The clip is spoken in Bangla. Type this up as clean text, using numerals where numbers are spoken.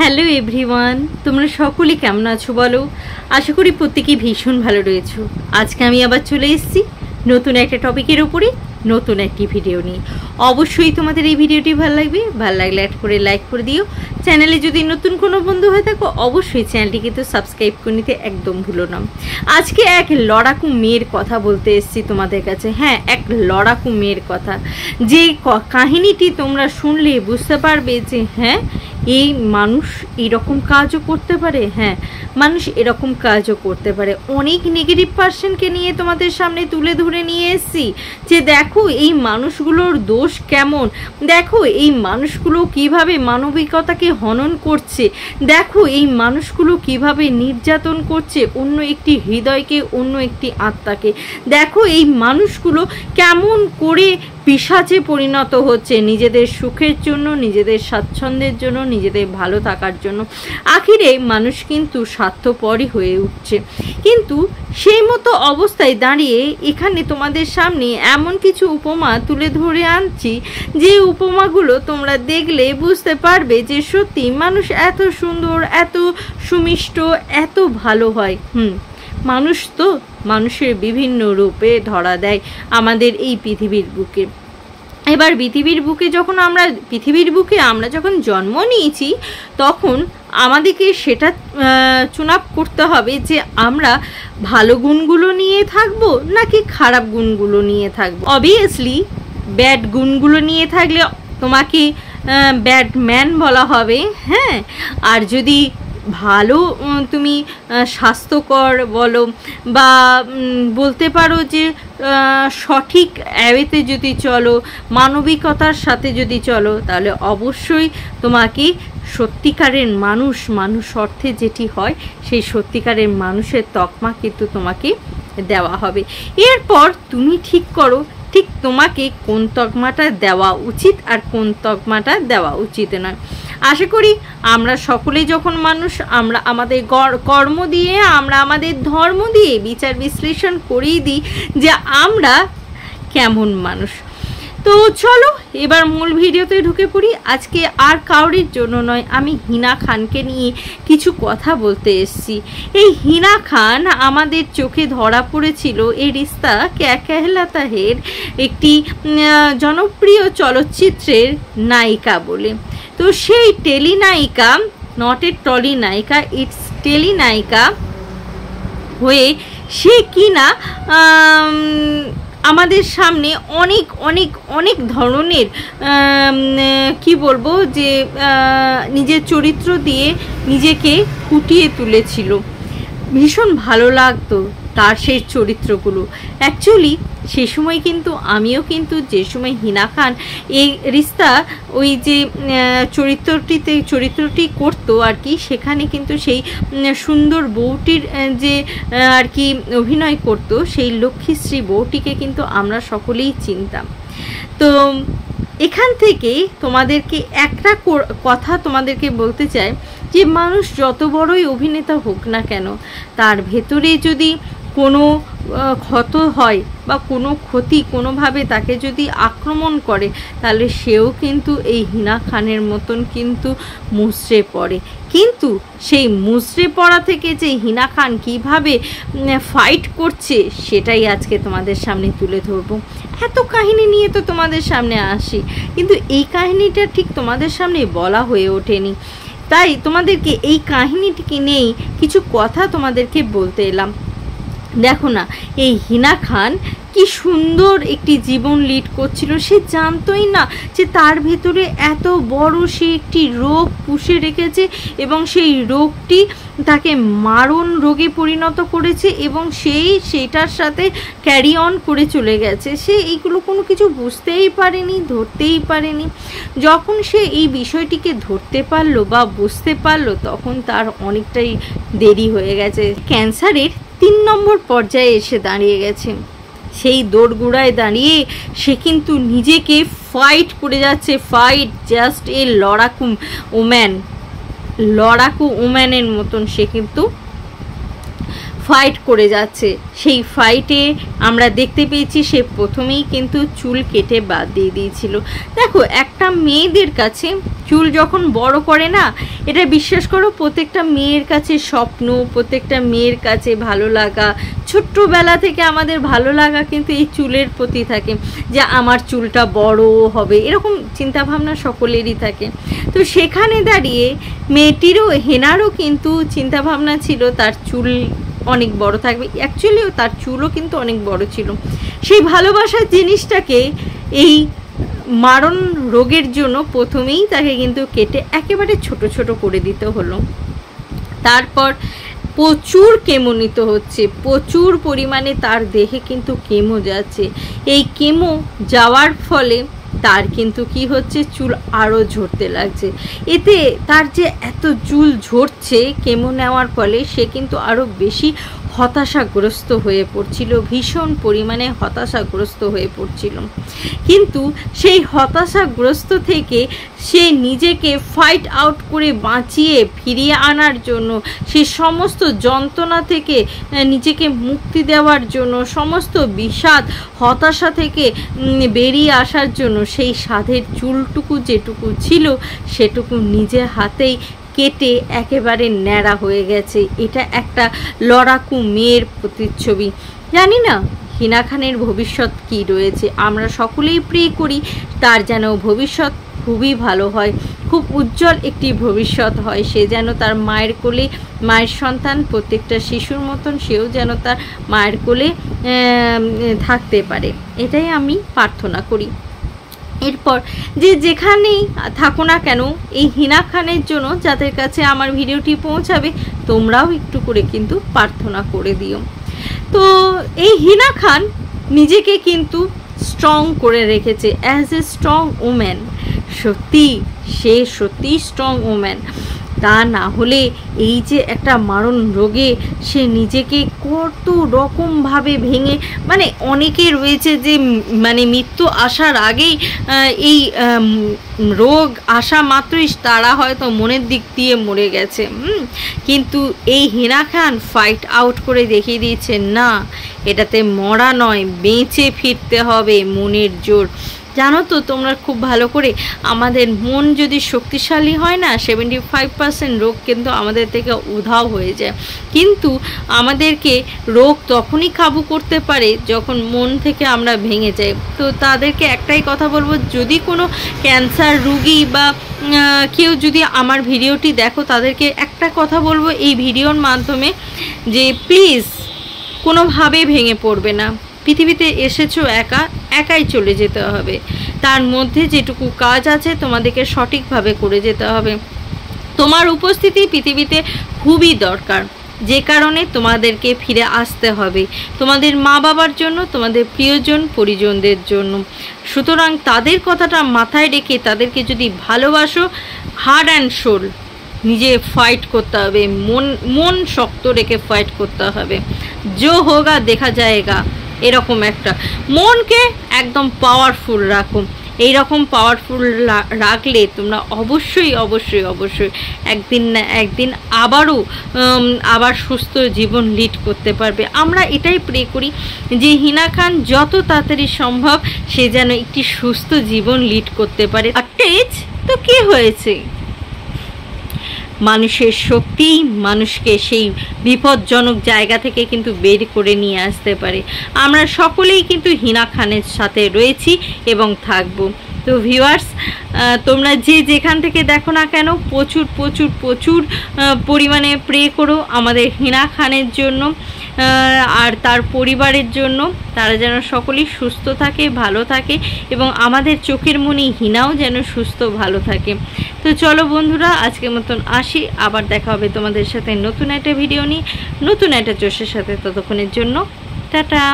হ্যালো এভরিওয়ান, তোমরা সকলে কেমন আছো বলো? আশা করি প্রত্যেকেই ভীষণ ভালো রয়েছো। আজকে আমি আবার চলে এসেছি নতুন একটা টপিকের উপরে, নতুন একটি ভিডিও নিয়ে। অবশ্যই তোমাদের এই ভিডিওটি ভালো লাগবে, ভালো লাগলে অ্যাড করে লাইক করে দিও। চ্যানেলে যদি নতুন কোনো বন্ধু হয়ে থাকো অবশ্যই চ্যানেলটি কিন্তু সাবস্ক্রাইব করে নিতে একদম ভুলো না। আজকে এক লড়াকু মেয়ের কথা বলতে এসেছি তোমাদের কাছে। হ্যাঁ, এক লড়াকু মেয়ের কথা, যে কাহিনীটি তোমরা শুনলে বুঝতে পারবে যে হ্যাঁ, এই মানুষ এরকম কাজও করতে পারে। হ্যাঁ, মানুষ এরকম কাজও করতে পারে। অনেক নেগেটিভ পার্সনকে নিয়ে তোমাদের সামনে তুলে ধরে নিয়ে এসেছি যে দেখো এই মানুষগুলোর দোষ কেমন, দেখো এই মানুষগুলো কিভাবে মানবিকতাকে হনন করছে, দেখো এই মানুষগুলো কিভাবে নির্যাতন করছে অন্য একটি হৃদয়কে, অন্য একটি আত্মাকে। দেখো এই মানুষগুলো কেমন করে পিশাচে পরিণত হচ্ছে নিজেদের সুখের জন্য, নিজেদের স্বাচ্ছন্দ্যের জন্য, নিজেদের ভালো থাকার জন্য। আখিরে মানুষ কিন্তু স্বার্থপরই হয়ে উঠছে। কিন্তু সেই মতো অবস্থায় দাঁড়িয়ে এখানে তোমাদের সামনে এমন কিছু উপমা তুলে ধরে আনছি যে উপমাগুলো তোমরা দেখলে বুঝতে পারবে যে সত্যি মানুষ এত সুন্দর, এত সুমিষ্ট, এত ভালো হয়। মানুষ তো মানুষের বিভিন্ন রূপে ধরা দেয় আমাদের এই পৃথিবীর বুকে। এবার পৃথিবীর বুকে আমরা যখন জন্ম নিয়েছি তখন আমাদেরকে সেটা চুনাপ করতে হবে যে আমরা ভালো গুণগুলো নিয়ে থাকবো নাকি খারাপ গুণগুলো নিয়ে থাকবো। অবভিয়াসলি ব্যাড গুণগুলো নিয়ে থাকলে তোমাকে ব্যাড ম্যান বলা হবে। হ্যাঁ, আর যদি ভালো তুমি স্বাস্থ্যকর বলো বা বলতে পারো যে সঠিক অ্যাওয়েতে যদি চলো, মানবিকতার সাথে যদি চলো, তাহলে অবশ্যই তোমাকে সত্যিকারের মানুষ অর্থে যেটি হয় সেই সত্যিকারের মানুষের তকমা কিন্তু তোমাকে দেওয়া হবে। এরপর তুমি ঠিক করো ঠিক তোমাকে কোন তকমাটা দেওয়া উচিত আর কোন তকমাটা দেওয়া উচিত নয়। আশা করি আমরা সকলেই যখন মানুষ, আমরা আমাদের কর্ম দিয়ে, আমরা আমাদের ধর্ম দিয়ে বিচার বিশ্লেষণ করেই দিই যে আমরা কেমন মানুষ। তো চলো এবার মূল ভিডিওতে ঢুকে পড়ি। আজকে আর কাউরির জন্য নয়, আমি হিনা খানকে নিয়ে কিছু কথা বলতে এসেছি। এই হিনা খান আমাদের চোখে ধরা পড়েছিল এই রিস্তা ক্যা কেহলাতা হের একটি জনপ্রিয় চলচ্চিত্রের নায়িকা বলে। তো সেই টেলিনায়িকা, নট এ টলি নায়িকা, ইটস টেলিনায়িকা হয়ে সে কিনা আমাদের সামনে অনেক অনেক অনেক ধরনের কি বলবো যে নিজের চরিত্র দিয়ে নিজেকে ফুটিয়ে তুলেছিল। ভীষণ ভালো লাগতো তার সেই চরিত্রগুলো। অ্যাকচুয়ালি সে সময় কিন্তু আমিও কিন্তু যে সময় হিনা খান এই রিস্তা ওই যে চরিত্রটি করতো আর কি, সেখানে কিন্তু সেই সুন্দর বউটির যে আর কি অভিনয় করতো, সেই লক্ষ্মীশ্রী বউটিকে কিন্তু আমরা সকলেই চিনতাম। তো এখান থেকে তোমাদেরকে একটা কথা তোমাদেরকে বলতে চাই যে মানুষ যত বড়ই অভিনেতা হোক না কেন, তার ভেতরে যদি কোনো ক্ষত হয় বা কোনো ক্ষতি কোনোভাবে তাকে যদি আক্রমণ করে, তাহলে সেও কিন্তু এই হিনা খানের মতন কিন্তু মুচড়ে পড়ে। কিন্তু সেই মুচড়ে পড়া থেকে যে হিনা খান কীভাবে ফাইট করছে সেটাই আজকে তোমাদের সামনে তুলে ধরবো। এত কাহিনী নিয়ে তো তোমাদের সামনে আসি, কিন্তু এই কাহিনীটা ঠিক তোমাদের সামনে বলা হয়ে ওঠেনি। তাই তোমাদেরকে এই কাহিনীটিকে নিয়েই কিছু কথা তোমাদেরকে বলতে এলাম। দেখো না, এই হিনা খান কি সুন্দর একটি জীবন লিড করছিল। সে জানতোই না যে তার ভেতরে এত বড় সে একটি রোগ পুষে রেখেছে এবং সেই রোগটি তাকে মারণ রোগে পরিণত করেছে এবং সেটার সাথে ক্যারি অন করে চলে গেছে। সে এইগুলো কোনো কিছু বুঝতেই পারেনি, ধরতেই পারেনি। যখন সে এই বিষয়টিকে ধরতে পারলো বা বুঝতে পারলো, তখন তার অনেকটাই দেরি হয়ে গেছে। ক্যান্সারের 3 নম্বর পর্যায়ে এসে দাঁড়িয়ে গেছে। সেই দোরগোড়ায় দাঁড়িয়ে সে কিন্তু নিজেকে ফাইট করে যাচ্ছে। ফাইট জাস্ট এ লড়াকু ওম্যানের মতন সে কিন্তু ফাইট করে যাচ্ছে। সেই ফাইটে আমরা দেখতে পেয়েছি সে প্রথমেই কিন্তু চুল কেটে বাদ দিয়ে দিয়েছিল। দেখো, একটা মেয়েদের কাছে চুল যখন বড় করে না, এটা বিশ্বাস করো প্রত্যেকটা মেয়ের কাছে স্বপ্ন, প্রত্যেকটা মেয়ের কাছে ভালো লাগা, ছোট্টবেলা থেকে আমাদের ভালো লাগা কিন্তু এই চুলের প্রতি থাকে, যে আমার চুলটা বড় হবে, এরকম চিন্তাভাবনা সকলেরই থাকে। তো সেখানে দাঁড়িয়ে মেয়েটিরও, হেনারও কিন্তু চিন্তাভাবনা ছিল তার চুল অনেক বড় থাকবে। অ্যাকচুয়ালিও তার চুলও কিন্তু অনেক বড় ছিল। সেই ভালোবাসার জিনিসটাকে এই মারণ রোগের জন্য প্রথমেই তাকে কিন্তু কেটে একেবারে ছোট ছোট করে দিতে হলো। তারপর প্রচুর কেমো নিতে হচ্ছে, প্রচুর পরিমাণে তার দেহে কিন্তু কেমো যাচ্ছে। এই কেমো যাওয়ার ফলে তার কিন্তু কি হচ্ছে, চুল আরও ঝরতে লাগছে। এতে তার যে এত চুল ঝরছে কেমো নেওয়ার ফলে, সে কিন্তু আরও বেশি হতাশাগ্রস্ত হয়ে পড়ছিল, ভীষণ পরিমাণে হতাশাগ্রস্ত হয়ে পড়ছিল। কিন্তু সেই হতাশাগ্রস্ত থেকে সে নিজেকে ফাইট আউট করে বাঁচিয়ে ফিরিয়ে আনার জন্য, সে সমস্ত যন্ত্রণা থেকে নিজেকে মুক্তি দেওয়ার জন্য, সমস্ত বিষাদ হতাশা থেকে বেরিয়ে আসার জন্য সেই সাধের চুলটুকু যেটুকু ছিল সেটুকু নিজে হাতেই কেটে একেবারে ন্যাড়া হয়ে গেছে। এটা একটা লড়াকু মেয়ের প্রতিচ্ছবি। জানি না হিনা খানের ভবিষ্যৎ কি রয়েছে, আমরা সকলেই প্রে করি তার যেন ভবিষ্যৎ খুবই ভালো হয়, খুব উজ্জ্বল একটি ভবিষ্যৎ হয়। সে যেন তার মায়ের কোলে, মায়ের সন্তান প্রত্যেকটা শিশুর মতন সেও যেন তার মায়ের কোলে থাকতে পারে, এটাই আমি প্রার্থনা করি। এরপর যে যেখানেই থাকো না কেন, এই হিনা খানের জন্য যাদের কাছে আমার ভিডিওটি পৌঁছাবে তোমরাও একটু করে কিন্তু প্রার্থনা করে দিও। তো এই হিনা খান নিজেকে কিন্তু স্ট্রং করে রেখেছে, অ্যাজ এ স্ট্রং ওম্যান। সত্যি সে সত্যি স্ট্রং ওম্যান। তা না হলে এই যে একটা মারণ রোগে সে নিজেকে কত রকমভাবে ভেঙে, মানে অনেকে রয়েছে যে মানে মৃত্যু আসার আগেই এই রোগ আসা মাত্রই তারা হয়তো মনের দিক দিয়ে মরে গেছে। কিন্তু এই হিনা খান ফাইট আউট করে দেখিয়ে দিয়েছে, না, এটাতে মরা নয়, বেঁচে ফিরতে হবে, মনের জোর। জানো তো তোমরা খুব ভালো করে, আমাদের মন যদি শক্তিশালী হয় না, 75% রোগ কিন্তু আমাদের থেকে উধাও হয়ে যায়। কিন্তু আমাদেরকে রোগ তখনই কাবু করতে পারে যখন মন থেকে আমরা ভেঙে যাই। তো তাদেরকে একটাই কথা বলবো, যদি কোনো ক্যান্সার রোগী বা কেউ যদি আমার ভিডিওটি দেখো, তাদেরকে একটা কথা বলবো এই ভিডিওর মাধ্যমে, যে প্লিজ কোনোভাবে ভেঙে পড়বে না। পৃথিবীতে এসেছো একাই চলে যেতে হবে। তার মধ্যে যেটুকু কাজ আছে তোমাদেরকে সঠিকভাবে করে যেতে হবে। তোমার উপস্থিতি পৃথিবীতে খুবই দরকার, যে কারণে তোমাদেরকে ফিরে আসতে হবে, তোমাদের মা বাবার জন্য, তোমাদের প্রিয়জন পরিজনদের জন্য। সুতরাং তাদের কথাটা মাথায় রেখে তাদেরকে যদি ভালোবাসো, হার্ট অ্যান্ড সোল নিজে ফাইট করতে হবে, মন শক্ত রেখে ফাইট করতে হবে। जो होगा দেখা যায়গা, এরকম একটা মনকে একদম পাওয়ারফুল রাখো। এই রকম পাওয়ারফুল রাখলে তোমরা অবশ্যই অবশ্যই অবশ্যই একদিন না একদিন আবার সুস্থ জীবন লিড করতে পারবে। আমরা এটাই প্রে করি যে হিনা খান যত তাড়াতাড়ি সম্ভব সে যেন একটি সুস্থ জীবন লিড করতে পারে। আর তেজ তো কি হয়েছে, মানুষের শক্তি মানুষকে সেই বিপজ্জনক জায়গা থেকে কিন্তু বের করে নিয়ে আসতে পারে। আমরা সকলেই কিন্তু হিনা খানের সাথে রয়েছি এবং থাকবো। তো ভিউয়ার্স, তোমরা যে যেখান থেকে দেখো না কেন, প্রচুর প্রচুর প্রচুর পরিমাণে প্রে করো আমাদের হিনা খানের জন্য আর তার পরিবারের জন্য। তারা যেন সকলেই সুস্থ থাকে, ভালো থাকে এবং আমাদের চোখের মনি হিনাও যেন সুস্থ ভালো থাকে। তো চলো বন্ধুরা, আজকের মতন আসি, আবার দেখা হবে তোমাদের সাথে নতুন একটা ভিডিও নিয়ে, নতুন একটা জোশের সাথে। ততক্ষণের জন্য টাটা।